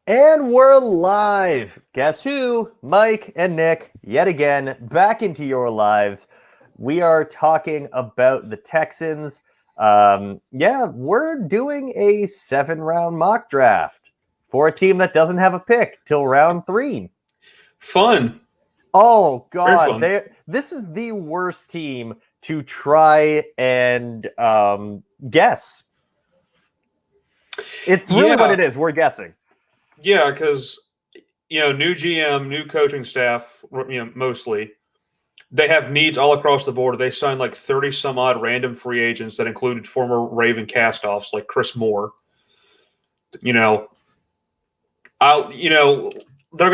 And we're live. Guess who? Mike and Nick, yet again, back into your lives. We are talking about the Texans. We're doing a 7-round mock draft for a team that doesn't have a pick till round 3. Fun. Oh, God. Fun. This is the worst team to try and guess. It's really what it is. We're guessing. Yeah, because, new GM, new coaching staff, mostly. They have needs all across the board. They signed like 30-some-odd random free agents that included former Raven castoffs like Chris Moore. They're going to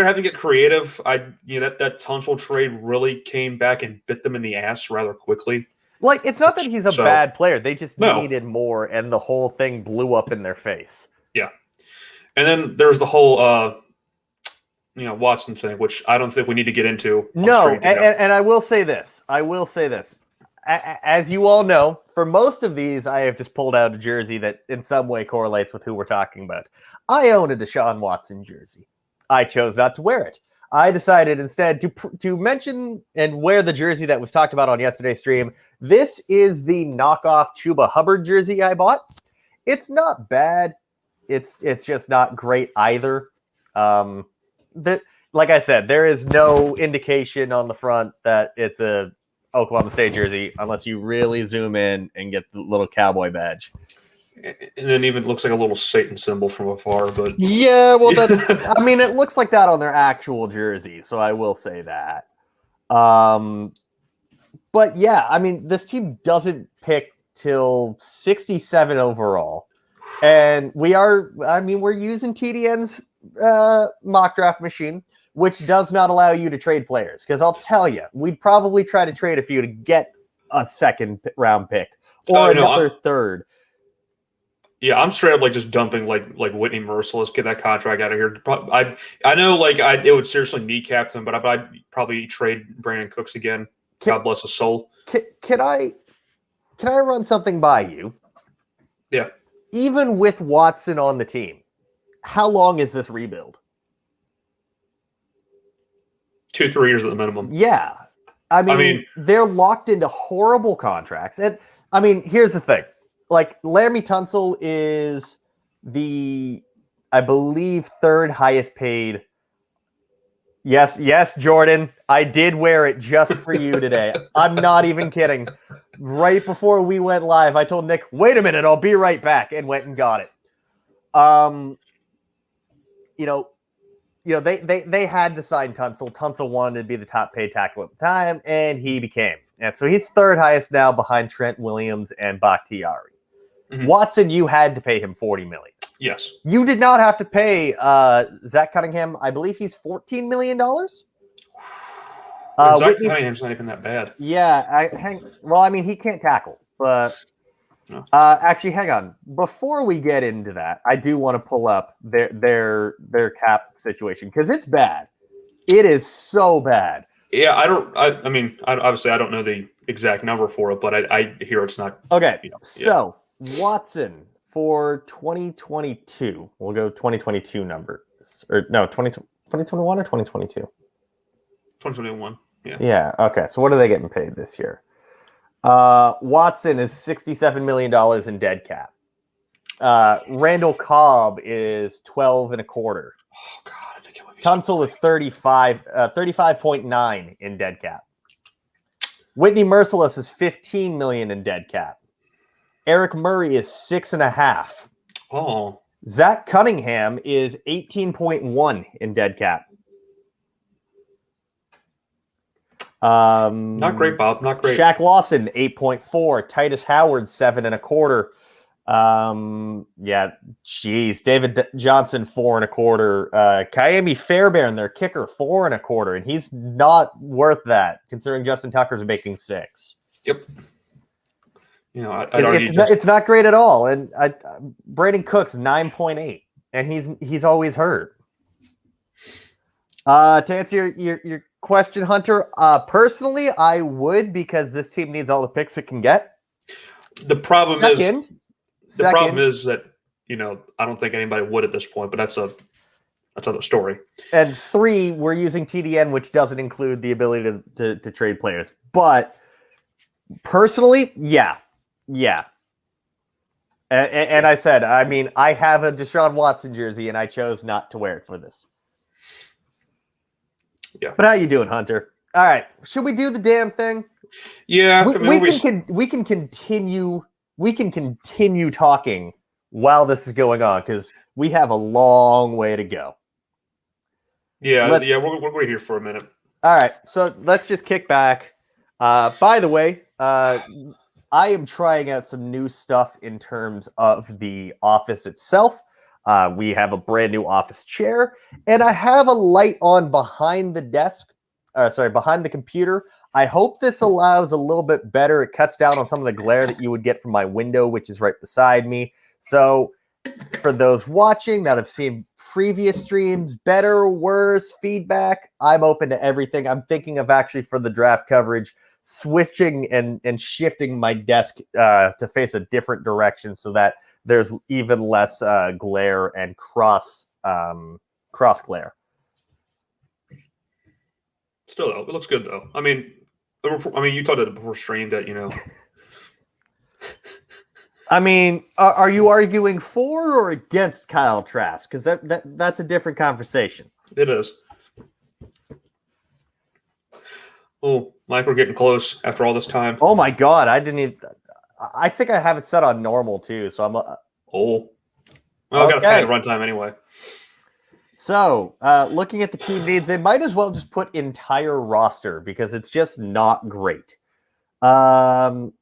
have to get creative. That Tunsil trade really came back and bit them in the ass rather quickly. Like, it's not that he's a bad player. They just needed more, and the whole thing blew up in their face. Yeah. And then there's the whole, Watson thing, which I don't think we need to get into. No, and I will say this. As you all know, for most of these, I have just pulled out a jersey that in some way correlates with who we're talking about. I own a Deshaun Watson jersey. I chose not to wear it. I decided instead to mention and wear the jersey that was talked about on yesterday's stream. This is the knockoff Chuba Hubbard jersey I bought. It's not bad. It's just not great either. Like I said, there is no indication on the front that it's a Oklahoma State jersey unless you really zoom in and get the little cowboy badge. And then even looks like a little Satan symbol from afar. But yeah, well, it looks like that on their actual jersey, so I will say that. But yeah, this team doesn't pick till 67 overall. And we're using TDN's mock draft machine, which does not allow you to trade players. Because I'll tell you, we'd probably try to trade a few to get a second round pick or another third. Yeah, I'm straight up just dumping like Whitney Merciless, get that contract out of here. I know it would seriously kneecap them, but I'd probably trade Brandon Cooks again. God bless his soul. Can I run something by you? Yeah. Even with Watson on the team, how long is this rebuild? 2-3 years at the minimum. Yeah. They're locked into horrible contracts. And, here's the thing. Laramie Tunsil is I believe, third highest paid. Yes, Jordan. I did wear it just for you today. I'm not even kidding. Right before we went live, I told Nick, wait a minute, I'll be right back, and went and got it. They had to sign Tunsil. Tunsil wanted to be the top paid tackle at the time, and he became. And so he's third highest now behind Trent Williams and Bakhtiari. Mm-hmm. Watson, you had to pay him $40 million. Yes. You did not have to pay Zach Cunningham. I believe he's $14 million. Zach Cunningham's not even that bad. Yeah. He can't tackle. But no. Actually, hang on. Before we get into that, I do want to pull up their cap situation because it's bad. It is so bad. Yeah, obviously I don't know the exact number for it, but I hear it's not. Okay. So Watson for 2022, we'll go 2022 numbers. Or no, 2021 or 2022? 2021, yeah. Yeah, okay. So what are they getting paid this year? Watson is $67 million in dead cap. Randall Cobb is 12 and a quarter. Oh, God. Tunsil is 35.9 in dead cap. Whitney Merciless is 15 million in dead cap. Eric Murray is 6.5. Oh. Zach Cunningham is 18.1 in dead cap. Not great, Bob. Not great. Shaq Lawson, 8.4. Titus Howard, 7.25. David Johnson, 4.25. Kayemi Fairbairn, their kicker, 4.25, and he's not worth that considering Justin Tucker's making 6. Yep. It's not great at all. And Brandon Cooks, 9.8, and he's always hurt. To answer your question, Hunter, personally, I would because this team needs all the picks it can get. The problem is that I don't think anybody would at this point, but that's a that's another story. And 3, we're using TDN, which doesn't include the ability to trade players. But personally, yeah. And I said, I mean, I have a Deshaun Watson jersey, and I chose not to wear it for this. Yeah. But how you doing, Hunter? All right. Should we do the damn thing? Yeah. We can continue talking while this is going on because we have a long way to go. Yeah. We're here for a minute. All right. So let's just kick back. By the way, I am trying out some new stuff in terms of the office itself. We have a brand new office chair, and I have a light on behind the desk. Behind the computer. I hope this allows a little bit better. It cuts down on some of the glare that you would get from my window, which is right beside me. So for those watching that have seen previous streams, better, worse, feedback, I'm open to everything. I'm thinking of actually for the draft coverage, switching and shifting my desk to face a different direction so that there's even less glare and cross glare. Still, though, it looks good, though. I mean, you talked about it before stream that, I mean, are you arguing for or against Kyle Trask? Because that's a different conversation. It is. Oh, Mike, we're getting close after all this time. Oh my God, I didn't even. I think I have it set on normal too, so I'm. Well, I got to pay the runtime anyway. So, looking at the team needs, they might as well just put entire roster because it's just not great. Corner.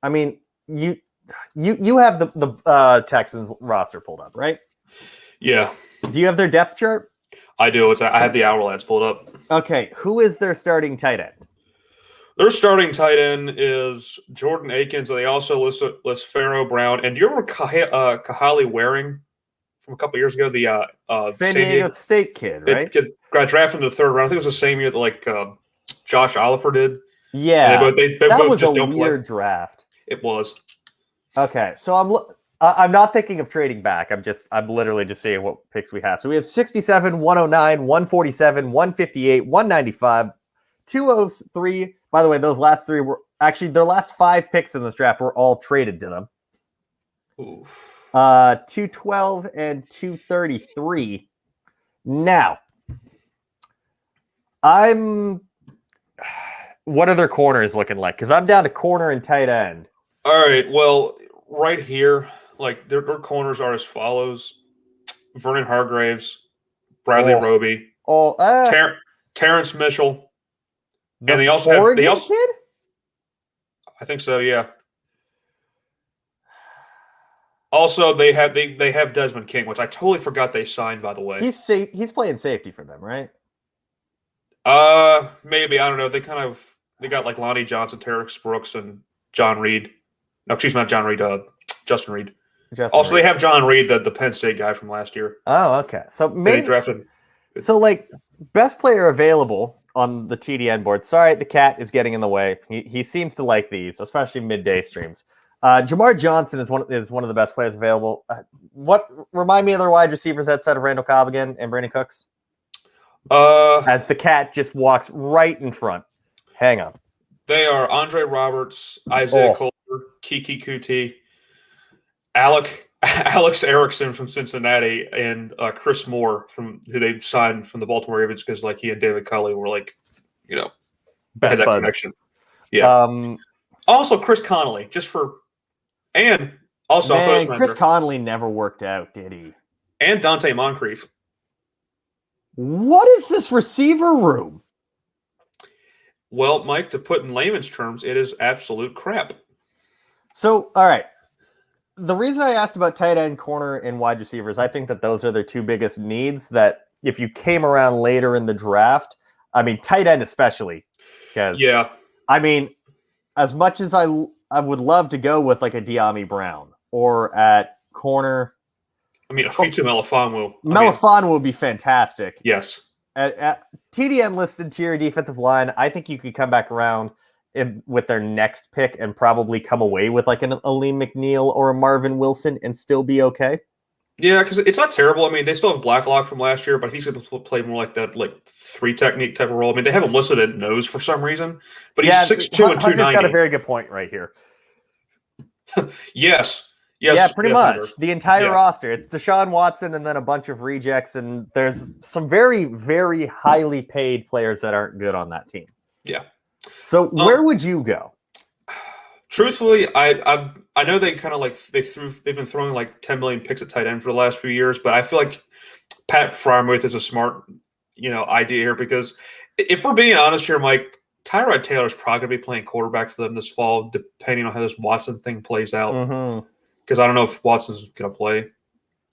I mean, you have the Texans roster pulled up, right? Yeah. Do you have their depth chart? I do. I have the hour lads pulled up. Okay, who is their starting tight end? Their starting tight end is Jordan Akins, and they also list Pharaoh Brown. And do you remember Kahali Waring from a couple years ago? The San Diego State kid, right? Got drafted in the 3rd round. I think it was the same year that Josh Oliver did. Yeah, they that both was just a weird draft. It was. Okay, so I'm not thinking of trading back. I'm literally just seeing what picks we have. So we have 67, 109, 147, 158, 195, 203. By the way, those last 3 were actually their last 5 picks in this draft were all traded to them. Ooh. 212 and 233. Now, what are their corners looking like? Because I'm down to corner and tight end. All right. Well, right here, like their corners are as follows: Vernon Hargraves, Bradley Roby, Terrence Mitchell, and they also have kid? I think so. Yeah. Also, they have Desmond King, which I totally forgot they signed. By the way, he's playing safety for them, right? Maybe, I don't know. They got like Lonnie Johnson, Terrence Brooks, and John Reed. No, excuse me, not John Reed. Justin Reed. They have John Reed, the Penn State guy from last year. Oh, okay. So maybe they drafted. So like best player available on the TDN board. Sorry, the cat is getting in the way. He seems to like these, especially midday streams. Jamar Johnson is one of the best players available. Remind me of their wide receivers outside of Randall Cobb again and Brandon Cooks? As the cat just walks right in front. Hang on. They are Andre Roberts, Isaiah Coulter, Kiki Kuti, Alex Erickson from Cincinnati, and Chris Moore who they signed from the Baltimore Ravens because like he and David Culley were like, had that connection. Yeah. Also Chris Connolly, Chris Connolly never worked out, did he? And Dante Moncrief. What is this receiver room? Well, Mike, to put in layman's terms, it is absolute crap. So, all right. The reason I asked about tight end, corner, and wide receivers, I think that those are their 2 biggest needs that if you came around later in the draft, I mean, tight end especially. Yeah. I mean, as much as I would love to go with like a De'Ami Brown or at corner. I mean, Afitu Melifonwu. Melifonwu would be fantastic. Yes. At TDN listed tier defensive line, I think you could come back around with their next pick and probably come away with like an Aleem McNeil or a Marvin Wilson and still be okay. Yeah, because it's not terrible. I mean, they still have Blacklock from last year, but he's going to play more like that, like 3 technique type of role. I mean, they have him listed at nose for some reason, but he's 6'2" and 290. Hunter's got a very good point right here. Yes. Yeah, pretty much. Hunter. The entire roster. It's Deshaun Watson and then a bunch of rejects, and there's some very, very highly paid players that aren't good on that team. Yeah. So where would you go? Truthfully, I know they kind of like they've been throwing like 10 million picks at tight end for the last few years, but I feel like Pat Freiermuth is a smart, idea here, because if we're being honest here, Mike, Tyrod Taylor is probably going to be playing quarterback for them this fall, depending on how this Watson thing plays out. Because I don't know if Watson's going to play.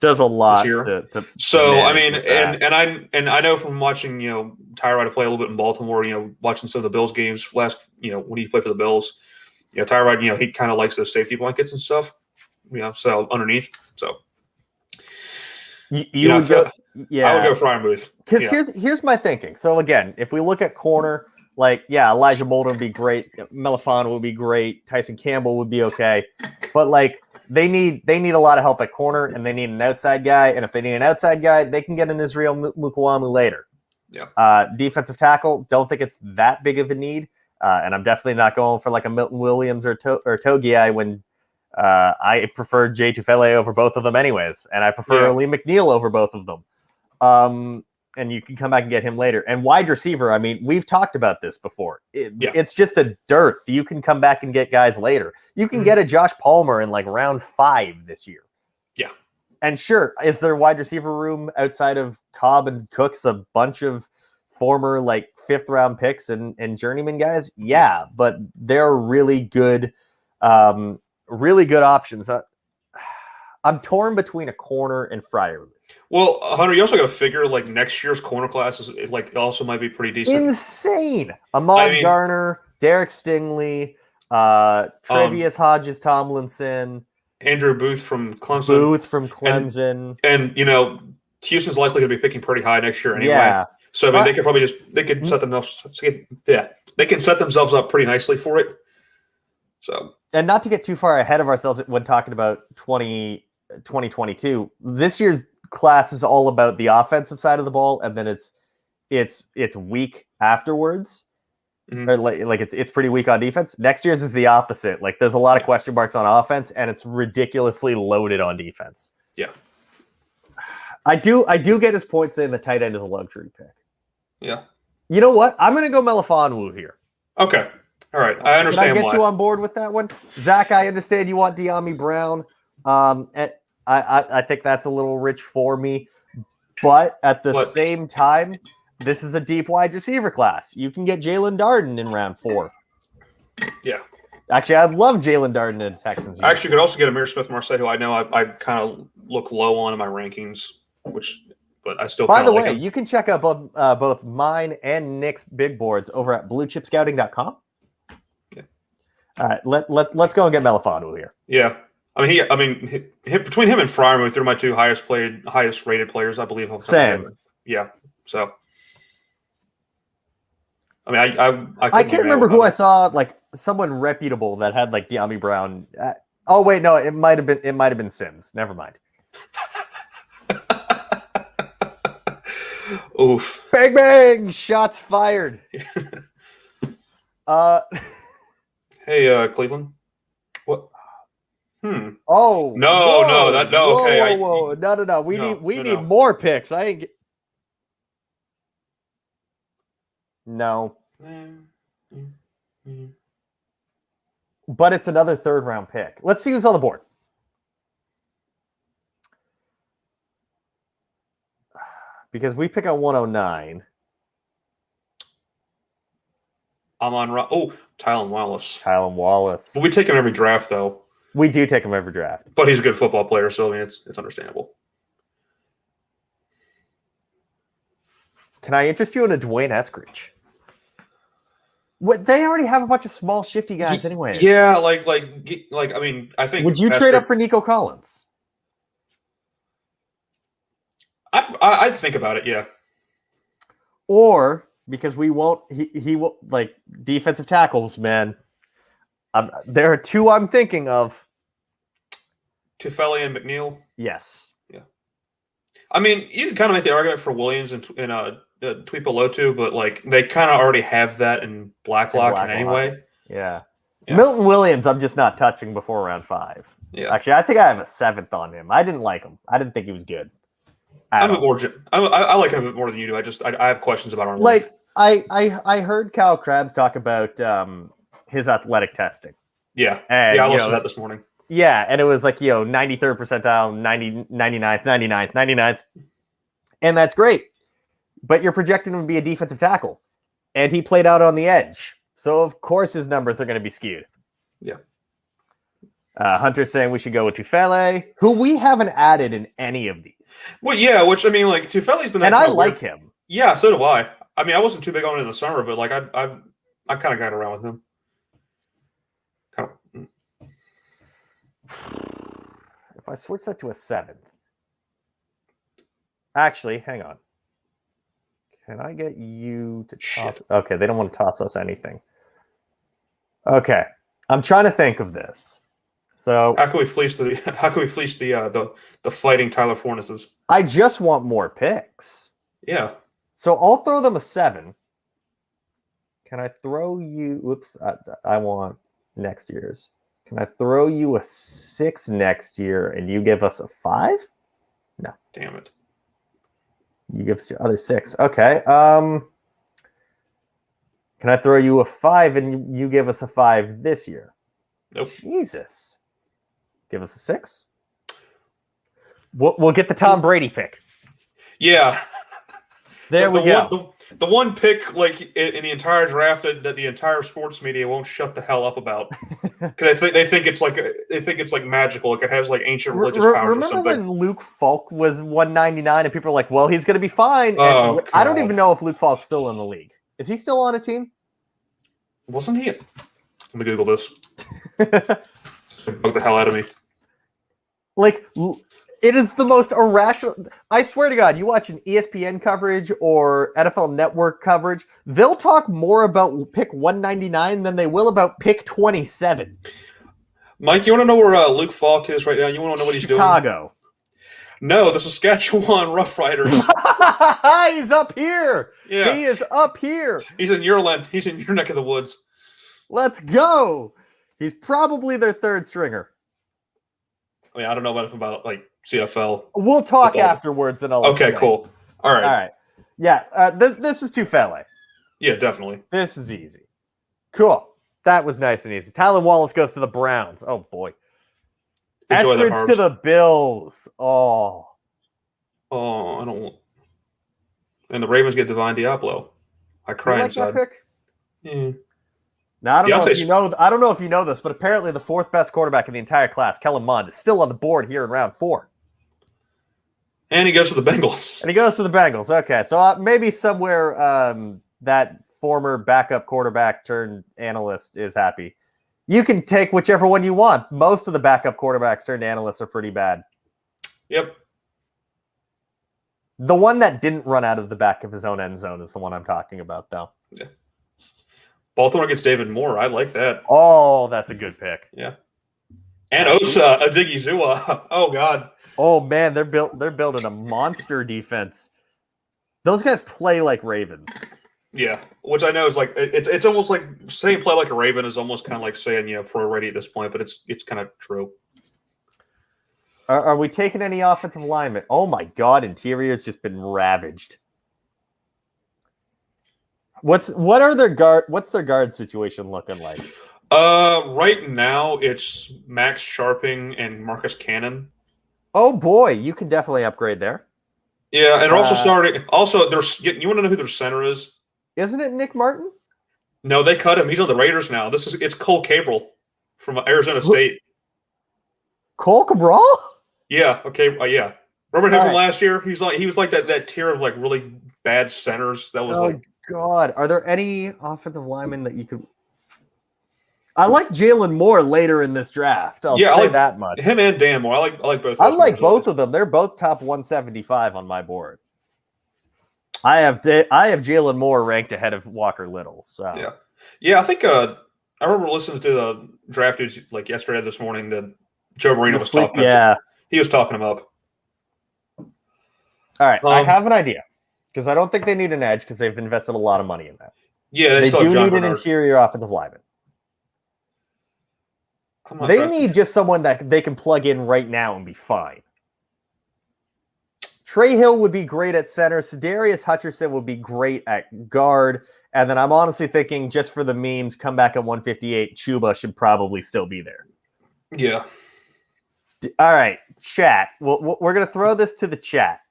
There's a lot to so I mean, and I know from watching Tyrod play a little bit in Baltimore, watching some of the Bills games last, when he played for the Bills. Tyrod, he kind of likes those safety blankets and stuff, so underneath. So, I would go Freiermuth. Because here's my thinking. So, again, if we look at corner, Elijah Molden would be great. Melifano would be great. Tyson Campbell would be okay. But, they need a lot of help at corner, and they need an outside guy. And if they need an outside guy, they can get an Israel Mukawamu later. Yeah. Defensive tackle, don't think it's that big of a need. And I'm definitely not going for a Milton Williams or Togiai when I prefer Jay Tufele over both of them anyways. And I prefer Lee McNeil over both of them. And you can come back and get him later. And wide receiver, I mean, we've talked about this before. It's just a dearth. You can come back and get guys later. You can get a Josh Palmer in round 5 this year. Yeah. And sure, is there wide receiver room outside of Cobb and Cooks, a bunch of former 5th round picks and journeyman guys? Yeah, but they're really good options. I'm torn between a corner and Freiermuth. Well, Hunter, you also got to figure next year's corner class is also might be pretty decent. Insane. Ahmad Garner, Derek Stingley, Trevius Hodges Tomlinson, Andrew Booth from Clemson. And Houston's likely to be picking pretty high next year anyway. Yeah. So I mean, they could set themselves up pretty nicely for it. So, and not to get too far ahead of ourselves when talking about 2022, this year's class is all about the offensive side of the ball, and then it's weak afterwards. Or it's pretty weak on defense. Next year's is the opposite. There's a lot of question marks on offense, and it's ridiculously loaded on defense. Yeah. I do get his point saying the tight end is a luxury pick. Yeah. You know what? I'm going to go Melifonwu here. Okay. All right. I understand. Can I get you on board with that one? Zach, I understand you want De'Ami Brown. And I think that's a little rich for me. But at the same time, this is a deep wide receiver class. You can get Jalen Darden in round 4. Yeah. Actually, I'd love Jalen Darden in the Texans. Actually, you could also get Amir Smith-Marseille, who I know I kind of look low on in my rankings, but I still. By the way, you can check out both mine and Nick's big boards over at bluechipscouting.com. Yeah. All right, let's go and get Melifonwu here. Yeah, between him and Freiermuth, they're my two highest rated players, I believe. Same. Yeah. So. I can't remember who I saw someone reputable that had De'Ami Brown. Oh wait, no, it might have been Sims. Never mind. Oof! Bang bang! Shots fired. Hey, Cleveland. What? Oh no! Okay. Whoa! No! We need more picks. I ain't. No. But it's another 3rd round pick. Let's see who's on the board. Because we pick on 109. I'm on. Tylan Wallace. But we take him every draft, though. We do take him every draft. But he's a good football player, so it's understandable. Can I interest you in a Dwayne Eskridge? What, they already have a bunch of small, shifty guys anyway. Yeah, I think. Would you trade up for Nico Collins? I'd think about it, yeah. Or because we won't, he will defensive tackles, man. There are 2 I'm thinking of. Tufele and McNeil. Yes. Yeah. I mean, you can kind of make the argument for Williams and Tuipulotu, but like they kind of already have that in Blacklock anyway. Yeah. Milton Williams, I'm just not touching before round 5. Yeah. Actually, I think I have a 7th on him. I didn't like him. I didn't think he was good. I like him more than you do. I have questions about Arnold. Like I heard Kyle Krabs talk about his athletic testing. Yeah. And, I listened to that this morning. Yeah, and it was like, 93rd percentile, 99th, 99th, 99th. And that's great. But you're projecting him to be a defensive tackle. And he played out on the edge. So, of course, his numbers are going to be skewed. Yeah. Hunter's saying we should go with Tufele, who we haven't added in any of these. Well, yeah, which, I mean, like, Tufele's been... And I like him. Yeah, so do I. I mean, I wasn't too big on it in the summer, but, like, I kind of got around with him. If I switch that to a 7th. Actually, hang on. Can I get you to toss? Okay, they don't want to toss us anything. Okay, I'm trying to think of this. So how can we fleece the fighting Tyler Forneses? I just want more picks. Yeah. So I'll throw them a 7. Can I throw you? Whoops, I want next year's. Can I throw you a 6 next year and you give us a 5? No. Damn it. You give us your other 6. Okay. Can I throw you a 5 and you give us a 5 this year? Nope. Jesus. Give us a 6? We'll get the Tom Brady pick. Yeah. There we go. The one pick, like in the entire draft, that the entire sports media won't shut the hell up about, because they think it's like magical, like it has like ancient religious powers. Remember or something. when Luke Falk was 199 and people are like, "Well, he's going to be fine." Oh, I don't even know if Luke Falk's still in the league. Is he still on a team? Wasn't he? Let me Google this. Bug the hell out of me. Like, it is the most irrational. I swear to God, you watch an ESPN coverage or NFL Network coverage, they'll talk more about pick 199 than they will about pick 27. Mike, you want to know where Luke Falk is right now? You want to know what he's doing? Chicago. No, the Saskatchewan Roughriders. He's up here. Yeah. He is up here. He's in your land. He's in your neck of the woods. Let's go. He's probably their 3rd stringer. I mean, I don't know about like CFL. We'll talk afterwards. And I'll okay, cool. All right. Yeah, this is Tufele. Yeah, definitely. This is easy. Cool. That was nice and easy. Tylan Wallace goes to the Browns. Oh, boy. Eskridge to the Bills. Oh, I don't want. And the Ravens get Divine Diablo. I cry inside. That pick? Yeah. Now I don't know if you know this, but apparently the 4th best quarterback in the entire class, Kellen Mond, is still on the board here in round 4. And he goes to the Bengals. Okay, so maybe somewhere that former backup quarterback turned analyst is happy. You can take whichever one you want. Most of the backup quarterbacks turned analysts are pretty bad. Yep. The one that didn't run out of the back of his own end zone is the one I'm talking about, though. Yeah. Baltimore gets David Moore. I like that. Oh, that's a good pick. Yeah. And Osa Odigizua. Oh, God. Oh, man, they're building a monster defense. Those guys play like Ravens. Yeah, which I know is like it's almost like saying play like a Raven is almost kind of like saying pro ready at this point, but it's kind of true. Are we taking any offensive alignment? Oh my God, interior's just been ravaged. What's their guard situation looking like? Right now it's Max Sharping and Marcus Cannon. Oh boy, you can definitely upgrade there. Yeah, and also starting. Also, you want to know who their center is? Isn't it Nick Martin? No, they cut him. He's on the Raiders now. It's Cole Cabral from Arizona State. Cole Cabral? Yeah. Okay. Yeah. Remember him from last year? He was like that tier of like really bad centers. That was God. Are there any offensive linemen that you could? I like Jalen Moore later in this draft. I'll say that much. Him and Dan Moore. I like both. I like both of them. They're both top 175 on my board. I have Jalen Moore ranked ahead of Walker Little. So yeah. I think I remember listening to the draft dudes like yesterday, this morning that Joe Marino was talking. Yeah, he was talking him up. All right, I have an idea because I don't think they need an edge because they've invested a lot of money in that. Yeah, They still do have John need an Bernard. interior offensive lineman. They need just someone that they can plug in right now and be fine. Trey Hill would be great at center. Rodarius Hutcherson would be great at guard. And then I'm honestly thinking, just for the memes, come back at 158. Chuba should probably still be there. Yeah. All right, chat. We're going to throw this to the chat.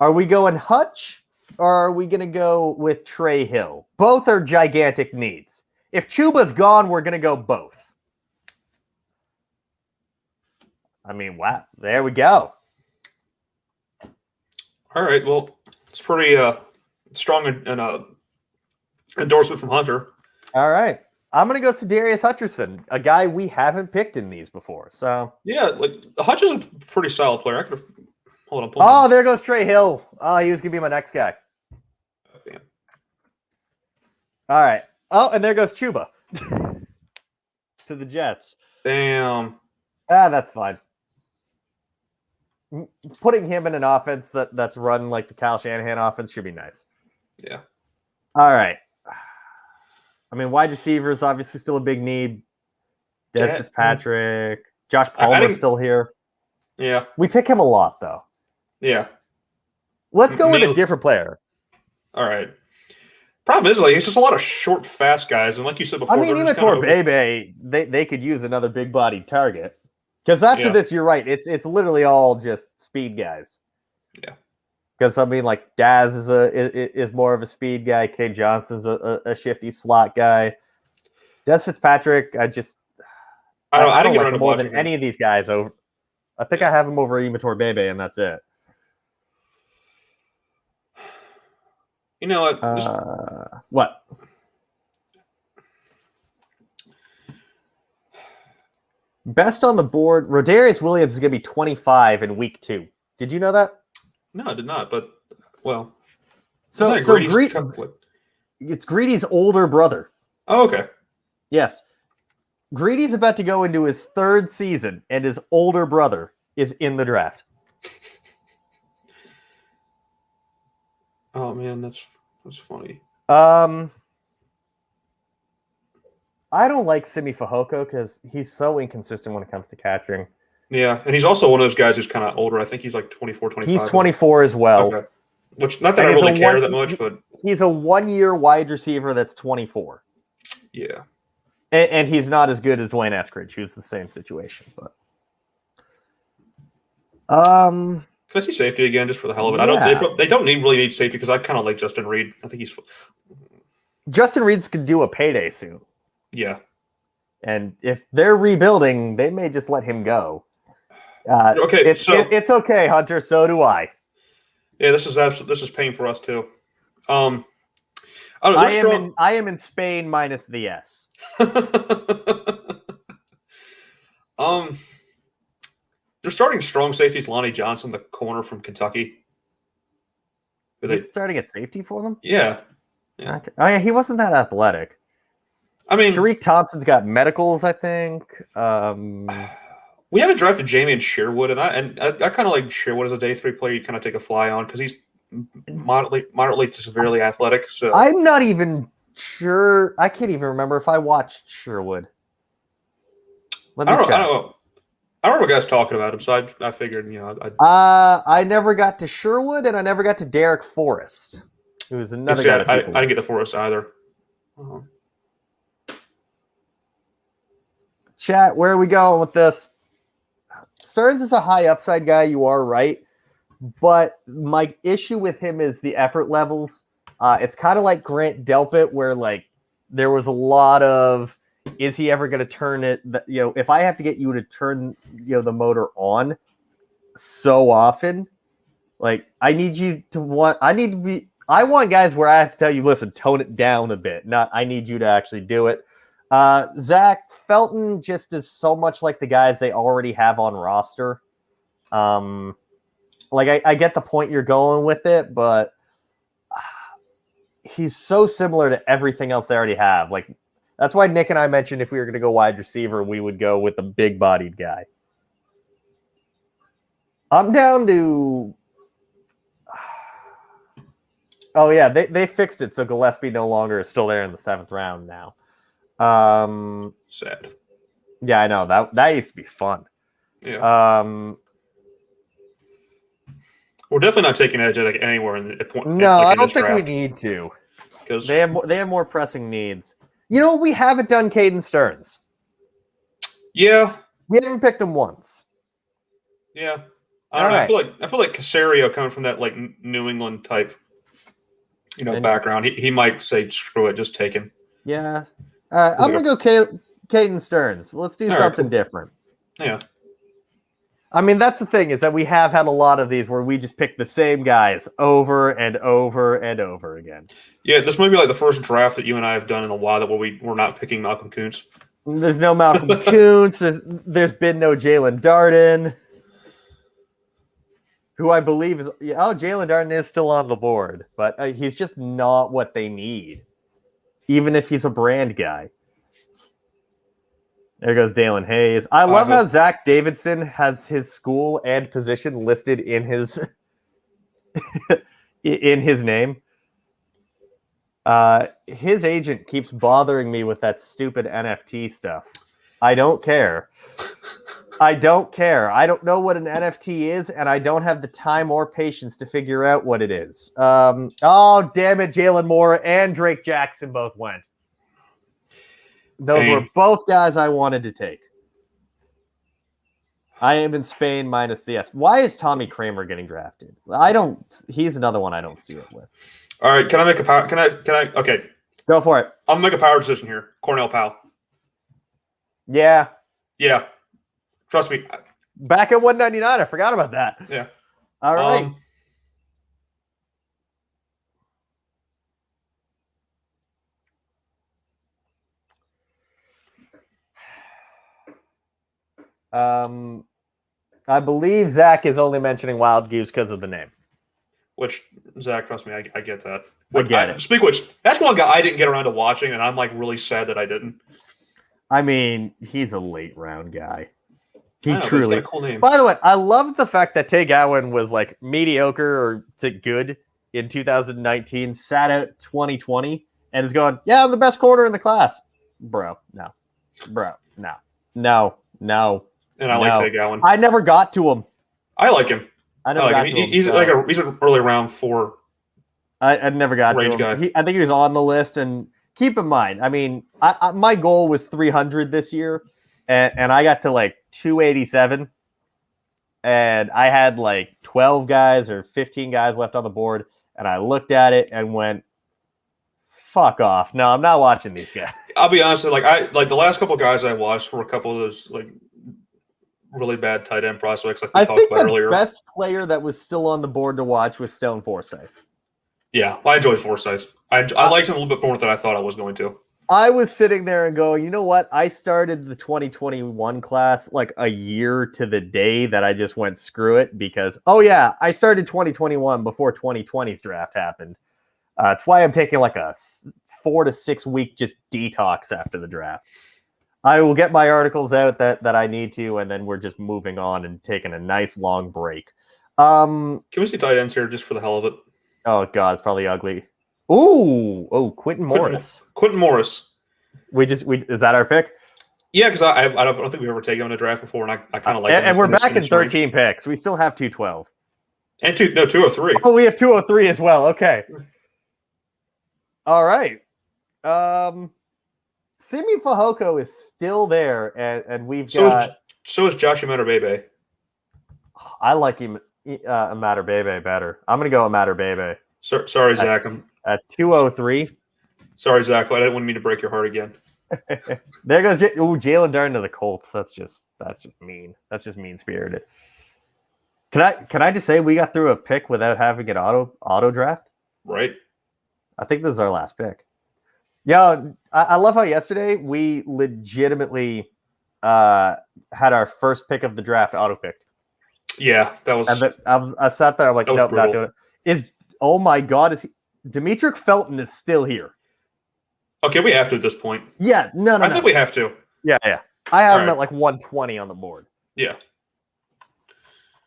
Are we going Hutch or are we going to go with Trey Hill? Both are gigantic needs. If Chuba's gone, we're going to go both. I mean, wow. There we go. All right. Well, it's pretty strong endorsement from Hunter. All right. I'm going to go Rodarius Hutcherson, a guy we haven't picked in these before. So yeah, like Hutch is a pretty solid player. I could have hold on. Oh, there goes Trey Hill. Oh, he was going to be my next guy. Damn. All right. Oh, and there goes Chuba to the Jets. Damn. That's fine. Putting him in an offense that's run like the Kyle Shanahan offense should be nice. Yeah. All right. I mean, wide receiver is obviously still a big need. Des Fitzpatrick. Josh Palmer's still here. Yeah. We pick him a lot, though. Yeah. Let's go with a different player. All right. Problem is, like, it's just a lot of short, fast guys. And like you said before, I mean, even for Bebe, they could use another big-bodied target. Because after this, you're right. It's literally all just speed guys. Yeah. Because I mean, like Daz is more of a speed guy. K Johnson's a shifty slot guy. Des Fitzpatrick, I don't like him more than any of these guys. Over, I think I have him over Immature Bebe, and that's it. You know what? What? Best on the board, Rodarius Williams is going to be 25 in week 2. Did you know that? No, I did not. But well, so it's Greedy's older brother. Oh, okay. Yes, Greedy's about to go into his 3rd season, and his older brother is in the draft. Oh man, that's funny. I don't like Simi Fehoko because he's so inconsistent when it comes to catching. Yeah, and he's also one of those guys who's kind of older. I think he's like 24, 25. He's 24 as well. Okay. Which, not that I really care that much, but... He's a 1-year wide receiver that's 24. Yeah. And he's not as good as Dwayne Eskridge, who's the same situation. But Can I see safety again just for the hell of it? Yeah. They don't really need safety because I kind of like Justin Reed. I think he's... Justin Reed's could do a payday soon. Yeah. And if they're rebuilding, they may just let him go. Okay, it's okay, Hunter. So do I. Yeah, this is pain for us too. I am in Spain minus the S. They're starting strong safeties. Lonnie Johnson, the corner from Kentucky. He's starting at safety for them? Yeah. Okay. Oh yeah, he wasn't that athletic. I mean, Tariq Thompson's got medicals, I think. We haven't drafted Jamie and Sherwood, and I kind of like Sherwood as a day 3 player. You kind of take a fly on because he's moderately to severely athletic. So I'm not even sure. I can't even remember if I watched Sherwood. Let me check. I don't know. I remember guys talking about him, so I figured, I never got to Sherwood, and I never got to Derek Forrest, who was another guy. I didn't get to Forrest either. Uh-huh. Chat, where are we going with this? Stearns is a high upside guy, you are right. But my issue with him is the effort levels. It's kind of like Grant Delpit, where like there was a lot of, is he ever going to turn it? If I have to get you to turn the motor on so often, like I want guys where I have to tell you, listen, tone it down a bit. Not I need you to actually do it. Zach Felton just is so much like the guys they already have on roster. I get the point you're going with it, but he's so similar to everything else they already have. Like that's why Nick and I mentioned if we were going to go wide receiver, we would go with a big-bodied guy. I'm down to Oh yeah, they fixed it so Gillespie no longer is still there in the 7th round now. Sad. Yeah, I know that used to be fun. Yeah. We're definitely not taking edge at anywhere in the point. No, like I in don't this think draft. we need to. Because they have more pressing needs. You know, we haven't done Caden Stearns. Yeah. We haven't picked him once. Yeah. I don't know. Right. I feel like Caserio coming from that like New England type, background. He might say screw it, just take him. Yeah. All right, I'm gonna go Caden Stearns. Let's do something different. Yeah. I mean, that's the thing, is that we have had a lot of these where we just pick the same guys over and over and over again. Yeah, this might be like the first draft that you and I have done in a while that we're not picking Malcolm Kuntz. There's no Malcolm Kuntz. There's been no Jalen Darden, who I believe is... Oh, Jalen Darden is still on the board, but he's just not what they need, even if he's a brand guy. There goes Dalen Hayes. I love how Zach Davidson has his school and position listed in his in his name. His agent keeps bothering me with that stupid NFT stuff. I don't care. I don't care. I don't know what an NFT is, and I don't have the time or patience to figure out what it is. Oh, damn it. Jalen Moore and Drake Jackson both went. Those were both guys I wanted to take. I am in Spain minus the S. Why is Tommy Kramer getting drafted? He's another one I don't see it with. All right, can I make a power? Can I? Okay, go for it. I'm gonna make a power decision here. Cornell Powell. Yeah. Trust me. Back at 199, I forgot about that. Yeah. All right. I believe Zach is only mentioning Wild Goose because of the name. Which, Zach, trust me, I get that. I get it. Speak which, that's one guy I didn't get around to watching, and I'm like really sad that I didn't. I mean, he's a late round guy. He truly. A cool name. By the way, I love the fact that Tay Gowan was like mediocre or to good in 2019, sat out 2020, and is going, yeah, I'm the best corner in the class. Bro, no. And I like Tay Gowan. I never got to him. I like him. I never got to him. He's he's an early round 4. I never got to him. Guy. I think he was on the list. And keep in mind, I mean, my goal was 300 this year, and I got to like 287, and I had like 12 guys or 15 guys left on the board, and I looked at it and went, "Fuck off! No, I'm not watching these guys." I'll be honest, like the last couple of guys I watched were a couple of those like really bad tight end prospects like we talked about earlier. The best player that was still on the board to watch was Stone Forsythe. Yeah, I enjoyed Forsythe. I liked him a little bit more than I thought I was going to. I was sitting there and going, you know what? I started the 2021 class like a year to the day that I just went screw it because, oh yeah, I started 2021 before 2020's draft happened. It's why I'm taking like a 4 to 6 week just detox after the draft. I will get my articles out that I need to, and then we're just moving on and taking a nice long break. Can we see tight ends here just for the hell of it? Oh God, it's probably ugly. Quentin Morris. Quentin Morris. Is that our pick? Yeah, because I don't think we've ever taken him in a draft before, and I kind of like him. And we're back in 13 picks. We still have 212. And 203. Oh, we have 203 as well. Okay. All right. Simi Fehoko is still there, and we've got... So is Josh Imatorbhebhe. I like him, Imatorbhebhe better. I'm going to go Imatorbhebhe. Sorry, Zach. At 203. Sorry, Zach. I didn't want me to break your heart again. There goes Jalen Darden to the Colts. That's just mean. That's just mean-spirited. Can I just say we got through a pick without having an auto draft? Right. I think this is our last pick. Yeah, I love how yesterday we legitimately had our first pick of the draft auto-picked. Yeah, that was... I sat there, I'm like, nope, not doing it. Oh my God, Demetric Felton is still here. Okay, we have to at this point. Yeah, no. I think we have to. Yeah. I have him at like 120 on the board. Yeah.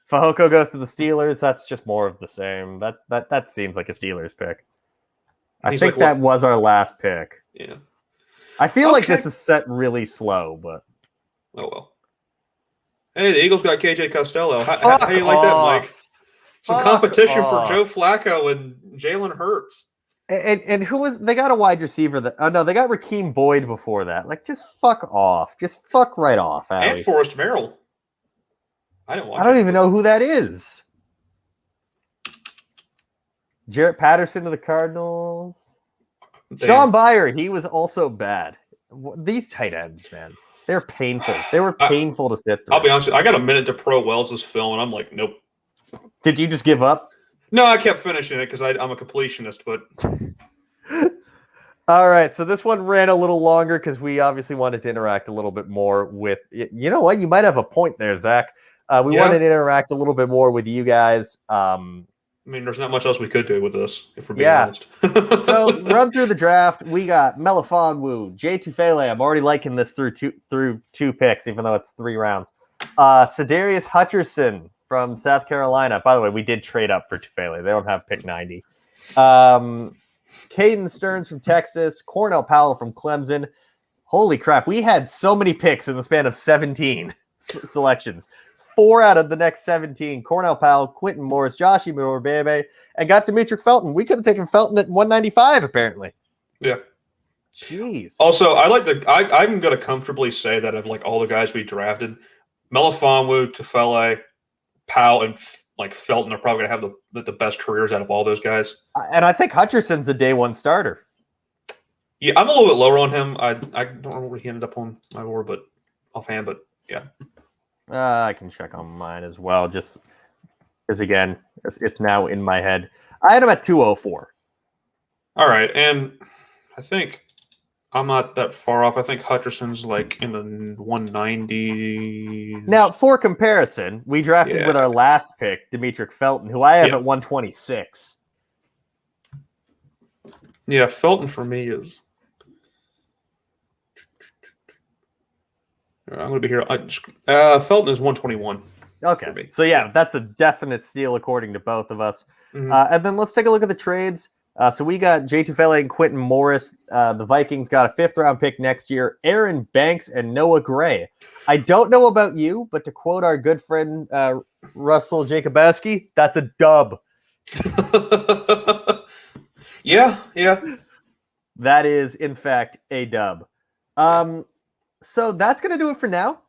Fehoko goes to the Steelers. That's just more of the same. That seems like a Steelers pick. I think that was our last pick. Yeah. I feel like this is set really slow, but oh well. Hey, the Eagles got KJ Costello. How do you like that, Mike? Some competition for Joe Flacco and Jalen Hurts. And who was they got a wide receiver that no, they got Rakeem Boyd before that. Like, just fuck off. Just fuck right off, Allie. And Forrest Merrill. I don't even know who that is. Jarrett Patterson to the Cardinals. Damn. Sean Byer, he was also bad. These tight ends, man. They're painful. They were painful to sit through. I'll be honest with you, I got a minute to Pro Wells' film, and I'm like, nope. Did you just give up? No, I kept finishing it because I'm a completionist, but... All right, so this one ran a little longer because we obviously wanted to interact a little bit more with... You know what? You might have a point there, Zach. We wanted to interact a little bit more with you guys. I mean, there's not much else we could do with this, if we're being honest. So, run through the draft. We got Melifonwu, Jay Tufele. I'm already liking this through two picks, even though it's 3 rounds. Sedarius Hutcherson from South Carolina. By the way, we did trade up for Tufele. They don't have pick 90. Caden Stearns from Texas. Cornell Powell from Clemson. Holy crap. We had so many picks in the span of 17 selections. 4 out of the next 17, Cornell Powell, Quentin Morris, Josh Imorobebe, and got Demetric Felton. We could have taken Felton at 195, apparently. Yeah. Jeez. Also, I'm going to comfortably say that of like all the guys we drafted, Melifonwu, Tufele, Powell, and Felton are probably going to have the best careers out of all those guys. And I think Hutcherson's a day 1 starter. Yeah, I'm a little bit lower on him. I don't remember where he ended up on my board, but offhand, but yeah. I can check on mine as well, just because, again, it's now in my head. I had him at 204. All right, and I think I'm not that far off. I think Hutcherson's like in the 190s. Now, for comparison, we drafted with our last pick, Demetric Felton, who I have at 126. Yeah, Felton for me is... I'm going to be here. Felton is 121. Okay. So, yeah, that's a definite steal according to both of us. Mm-hmm. And then let's take a look at the trades. So we got Jay Tufele and Quentin Morris. The Vikings got a 5th-round pick next year. Aaron Banks and Noah Gray. I don't know about you, but to quote our good friend Russell Jakubowski, that's a dub. Yeah. That is, in fact, a dub. So that's going to do it for now.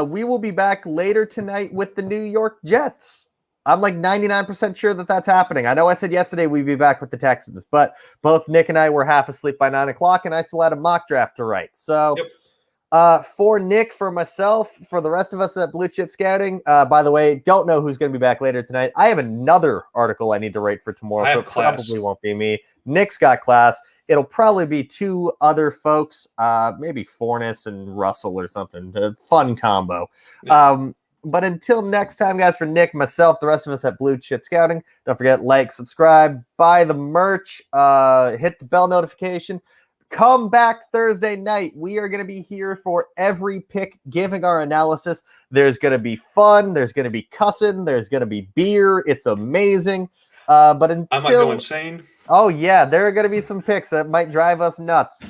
We will be back later tonight with the New York Jets. I'm like 99% sure that that's happening. I know I said yesterday we'd be back with the Texans, but both Nick and I were half asleep by 9 o'clock, and I still had a mock draft to write. So for Nick, for myself, for the rest of us at Blue Chip Scouting, by the way, don't know who's going to be back later tonight. I have another article I need to write for tomorrow, so it probably won't be me. Nick's got class. It'll probably be 2 other folks, maybe Fornes and Russell or something. A fun combo. Yeah. But until next time, guys, for Nick, myself, the rest of us at Blue Chip Scouting, don't forget, like, subscribe, buy the merch, hit the bell notification. Come back Thursday night. We are going to be here for every pick, giving our analysis. There's going to be fun. There's going to be cussing. There's going to be beer. It's amazing. But until... I might go insane. Oh, yeah, there are going to be some picks that might drive us nuts.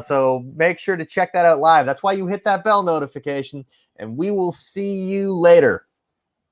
So make sure to check that out live. That's why you hit that bell notification, and we will see you later.